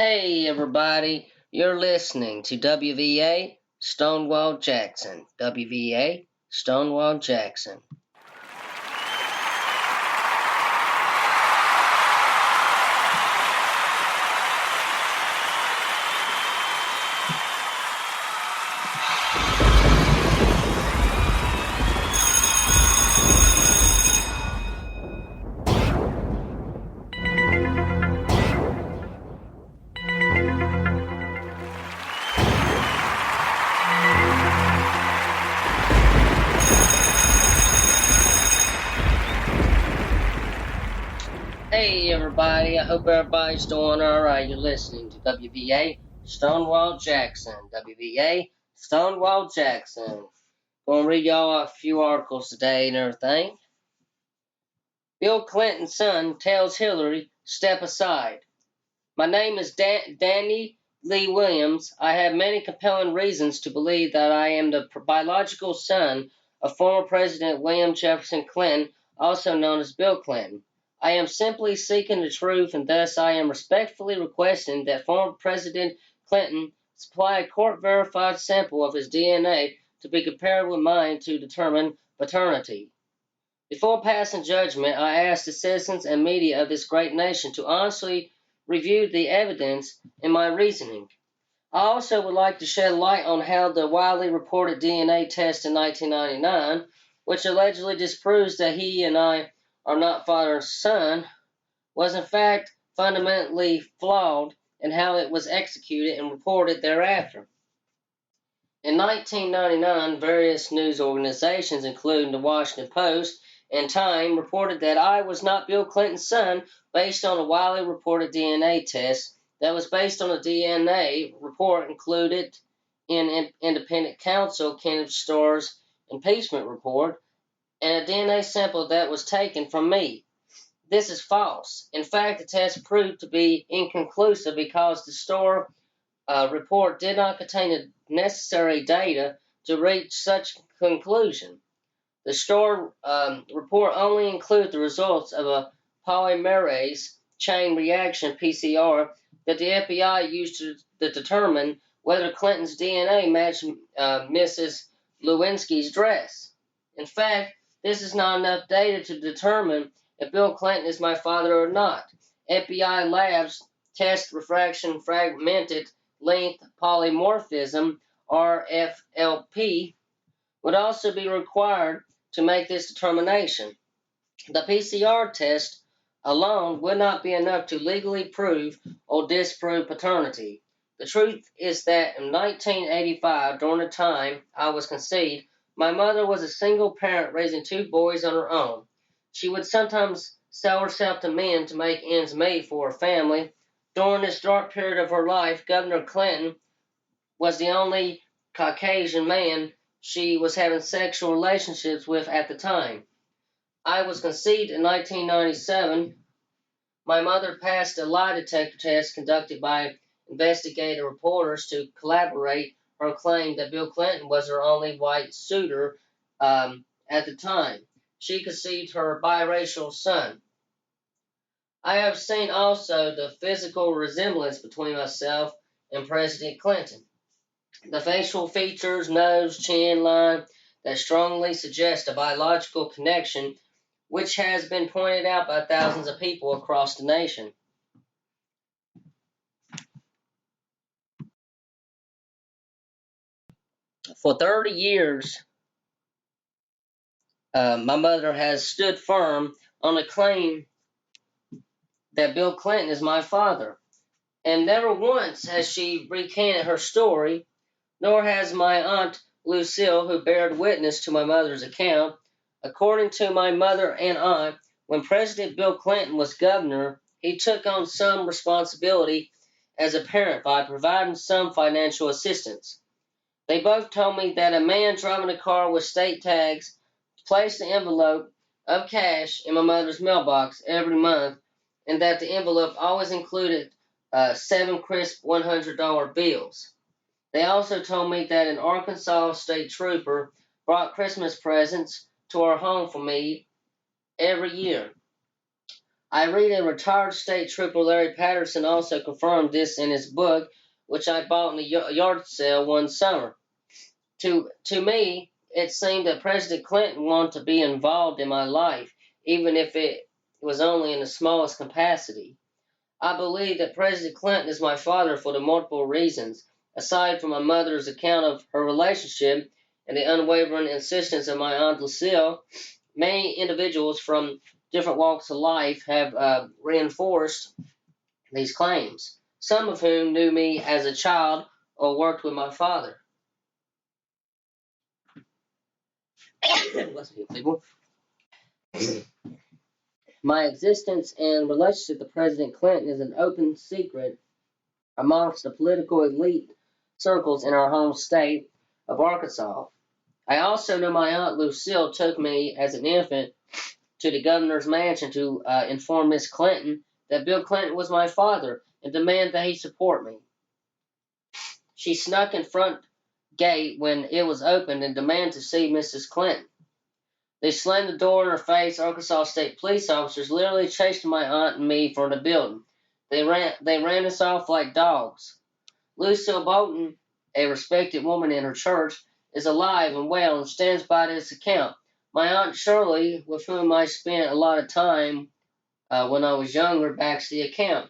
Hey everybody, you're listening to WVA Stonewall Jackson. WVA Stonewall Jackson. Hey everybody, I hope everybody's doing alright. You're listening to WVA Stonewall Jackson. WVA Stonewall Jackson. Gonna read y'all a few articles today and everything. Bill Clinton's son tells Hillary, step aside. My name is Danny Lee Williams. I have many compelling reasons to believe that I am the biological son of former President William Jefferson Clinton, also known as Bill Clinton. I am simply seeking the truth, and thus I am respectfully requesting that former President Clinton supply a court-verified sample of his DNA to be compared with mine to determine paternity. Before passing judgment, I ask the citizens and media of this great nation to honestly review the evidence in my reasoning. I also would like to shed light on how the widely reported DNA test in 1999, which allegedly disproves that he and I are not father and son, was in fact fundamentally flawed, and how it was executed and reported thereafter. In 1999, various news organizations, including the Washington Post and Time, reported that I was not Bill Clinton's son based on a widely reported DNA test that was based on a DNA report included in independent counsel Kenneth Starr's impeachment report, and a DNA sample that was taken from me. This is false. In fact, the test proved to be inconclusive because the Starr report did not contain the necessary data to reach such conclusion. The Starr report only included the results of a polymerase chain reaction (PCR) that the FBI used to determine whether Clinton's DNA matched Mrs. Lewinsky's dress. In fact, this is not enough data to determine if Bill Clinton is my father or not. FBI labs test refraction fragmented length polymorphism (RFLP) would also be required to make this determination. The PCR test alone would not be enough to legally prove or disprove paternity. The truth is that in 1985, during the time I was conceived, my mother was a single parent raising two boys on her own. She would sometimes sell herself to men to make ends meet for her family. During this dark period of her life, Governor Clinton was the only Caucasian man she was having sexual relationships with at the time. I was conceived in 1997. My mother passed a lie detector test conducted by investigative reporters to corroborate her claim that Bill Clinton was her only white suitor at the time. She conceived her biracial son. I have seen also the physical resemblance between myself and President Clinton. The facial features, nose, chin line that strongly suggest a biological connection, which has been pointed out by thousands of people across the nation. For 30 years, my mother has stood firm on the claim that Bill Clinton is my father, and never once has she recanted her story, nor has my aunt Lucille, who bared witness to my mother's account. According to my mother and aunt, when President Bill Clinton was governor, he took on some responsibility as a parent by providing some financial assistance. They both told me that a man driving a car with state tags placed the envelope of cash in my mother's mailbox every month, and that the envelope always included 7 crisp $100 bills. They also told me that an Arkansas state trooper brought Christmas presents to our home for me every year. I read a retired state trooper Larry Patterson also confirmed this in his book, which I bought in a yard sale one summer. To me, it seemed that President Clinton wanted to be involved in my life, even if it was only in the smallest capacity. I believe that President Clinton is my father for the multiple reasons, aside from my mother's account of her relationship and the unwavering insistence of my Aunt Lucille. Many individuals from different walks of life have reinforced these claims, some of whom knew me as a child or worked with my father. Bless me, people. My existence and relationship to President Clinton is an open secret amongst the political elite circles in our home state of Arkansas. I also know my Aunt Lucille took me as an infant to the governor's mansion to inform Miss Clinton that Bill Clinton was my father and demand that he support me. She snuck in front gate when it was opened and demanded to see Mrs. Clinton. They slammed the door in her face. Arkansas State police officers literally chased my aunt and me from the building. They ran us off like dogs. Lucille Bolton, a respected woman in her church, is alive and well and stands by this account. My Aunt Shirley, with whom I spent a lot of time when I was younger, backs the account.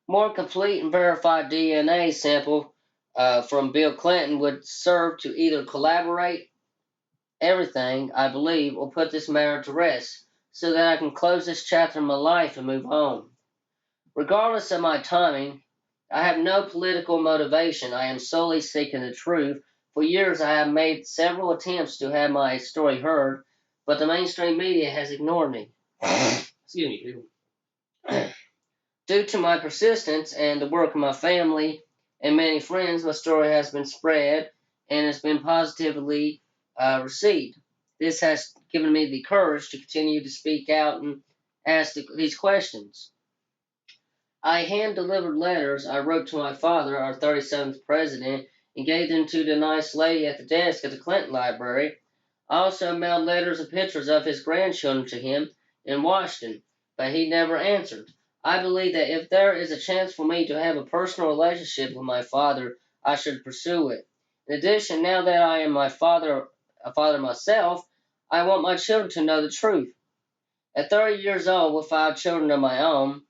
More complete and verified DNA sample from Bill Clinton would serve to either corroborate everything I believe or put this matter to rest so that I can close this chapter in my life and move on. Regardless of my timing, I have no political motivation. I am solely seeking the truth. For years, I have made several attempts to have my story heard, but the mainstream media has ignored me. Excuse me. Due to my persistence and the work of my family and many friends, my story has been spread and has been positively received. This has given me the courage to continue to speak out and ask these questions. I hand-delivered letters I wrote to my father, our 37th president, and gave them to the nice lady at the desk at the Clinton Library. I also mailed letters and pictures of his grandchildren to him in Washington, but he never answered. I believe that if there is a chance for me to have a personal relationship with my father, I should pursue it. In addition, now that I am a father myself, I want my children to know the truth. At 30 years old, with 5 children of my own,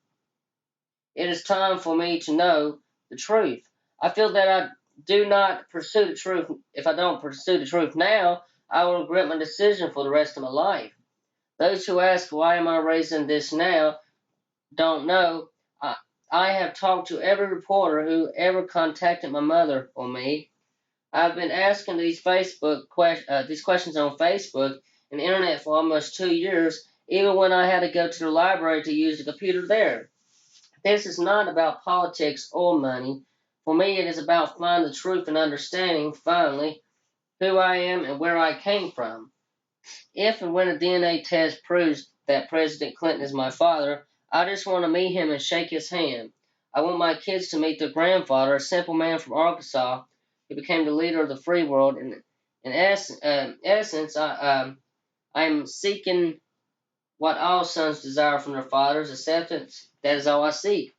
it is time for me to know the truth. I feel that I do not pursue the truth. If I don't pursue the truth now, I will regret my decision for the rest of my life. Those who ask, why am I raising this now, don't know. I have talked to every reporter who ever contacted my mother or me. I've been asking these questions on Facebook and the internet for almost 2 years, even when I had to go to the library to use the computer there. This is not about politics or money. For me, it is about finding the truth and understanding, finally, who I am and where I came from. If and when a DNA test proves that President Clinton is my father, I just want to meet him and shake his hand. I want my kids to meet their grandfather, a simple man from Arkansas who became the leader of the free world. In essence, I'm seeking what all sons desire from their fathers, acceptance. That is all I seek.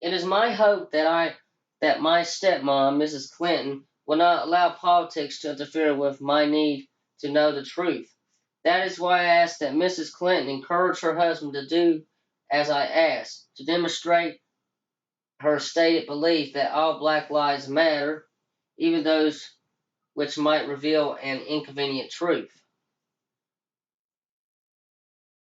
It is my hope that my stepmom, Mrs. Clinton, will not allow politics to interfere with my need to know the truth. That is why I ask that Mrs. Clinton encourage her husband to do as I ask, to demonstrate her stated belief that all Black lives matter, even those which might reveal an inconvenient truth.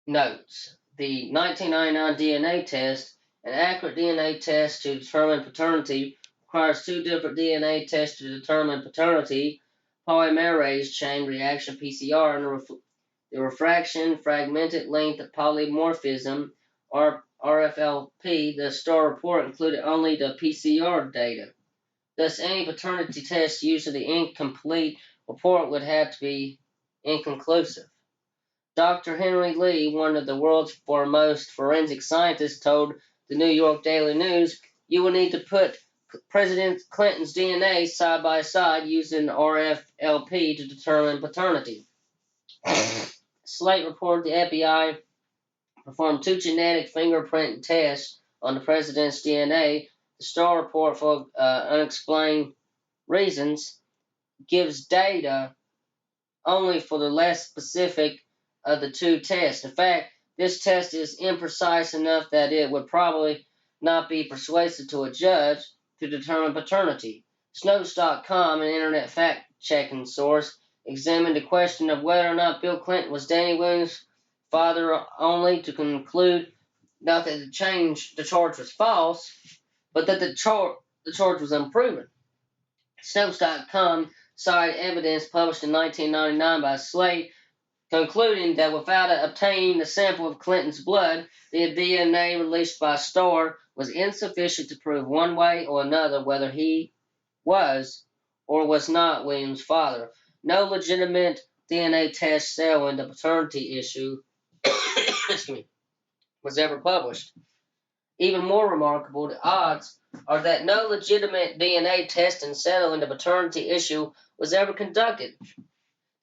Notes: the 1999 DNA test, an accurate DNA test to determine paternity, requires 2 different DNA tests to determine paternity, polymerase chain reaction PCR, and the refraction fragmented length polymorphism, RFLP. The STAR report included only the PCR data. Thus, any paternity test used in the incomplete report would have to be inconclusive. Dr. Henry Lee, one of the world's foremost forensic scientists, told the New York Daily News, "You will need to put President Clinton's DNA side by side using RFLP to determine paternity." Slate reported the FBI performed 2 genetic fingerprint tests on the president's DNA. The Starr report, for unexplained reasons, gives data only for the less specific of the 2 tests. In fact, this test is imprecise enough that it would probably not be persuasive to a judge to determine paternity. Snopes.com, an internet fact-checking source, examined the question of whether or not Bill Clinton was Danny Williams' father, only to conclude not that the charge was false, but that the charge was unproven. Snopes.com cited evidence published in 1999 by Slate, concluding that without obtaining a sample of Clinton's blood, the DNA released by Starr was insufficient to prove one way or another whether he was or was not Williams' father. No legitimate DNA test settling the paternity issue was ever published. Even more remarkable, the odds are that no legitimate DNA testing settling the paternity issue was ever conducted.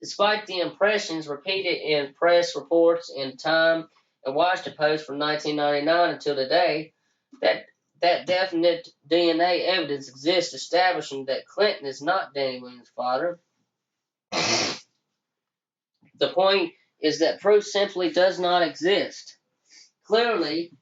Despite the impressions repeated in press reports in Time and Washington Post from 1999 until today, that definite DNA evidence exists establishing that Clinton is not Danny Williams' father. The point is that proof simply does not exist. Clearly,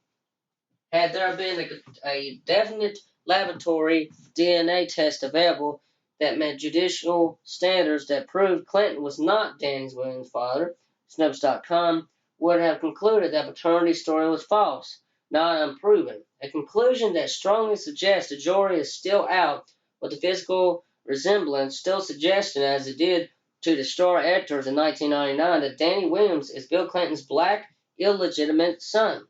had there been a definite laboratory DNA test available that met judicial standards that proved Clinton was not Danny Williams' father, Snopes.com would have concluded that paternity story was false, not unproven. A conclusion that strongly suggests the jury is still out with the physical resemblance still suggesting, as it did to the Star editors in 1999, that Danny Williams is Bill Clinton's black, illegitimate son.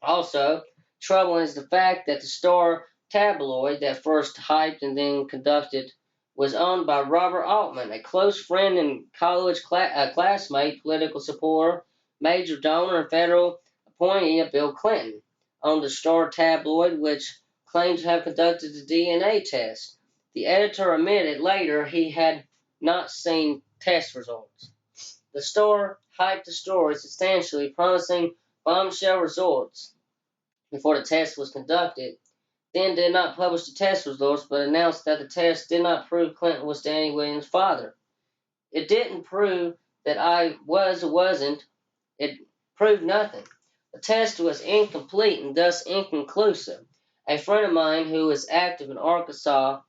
Also, troubling is the fact that the Star tabloid that first hyped and then conducted was owned by Robert Altman, a close friend and college classmate, political supporter, major donor, and federal appointee of Bill Clinton. Owned the Star tabloid, which claimed to have conducted the DNA test. The editor admitted later he had not seen test results. The Star hyped the story substantially, promising bombshell results before the test was conducted, then did not publish the test results, but announced that the test did not prove Clinton was Danny Williams' father. It didn't prove that I was or wasn't. It proved nothing. The test was incomplete and thus inconclusive. A friend of mine who is active in Arkansas,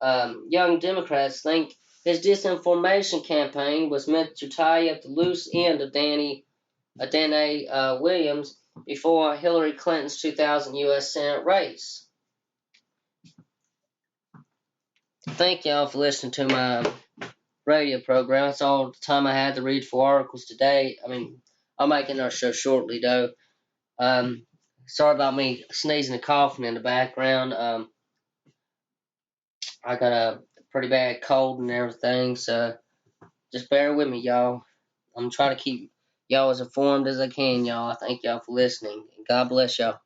Young Democrats, think his disinformation campaign was meant to tie up the loose end of Danny Williams before Hillary Clinton's 2000 U.S. Senate race. Thank y'all for listening to my radio program. That's all the time I had to read 4 articles today. I'll make another show shortly, though. Sorry about me sneezing and coughing in the background. I got a pretty bad cold and everything, so just bear with me, y'all. I'm trying to keep y'all as informed as I can, y'all. I thank y'all for listening. God bless y'all.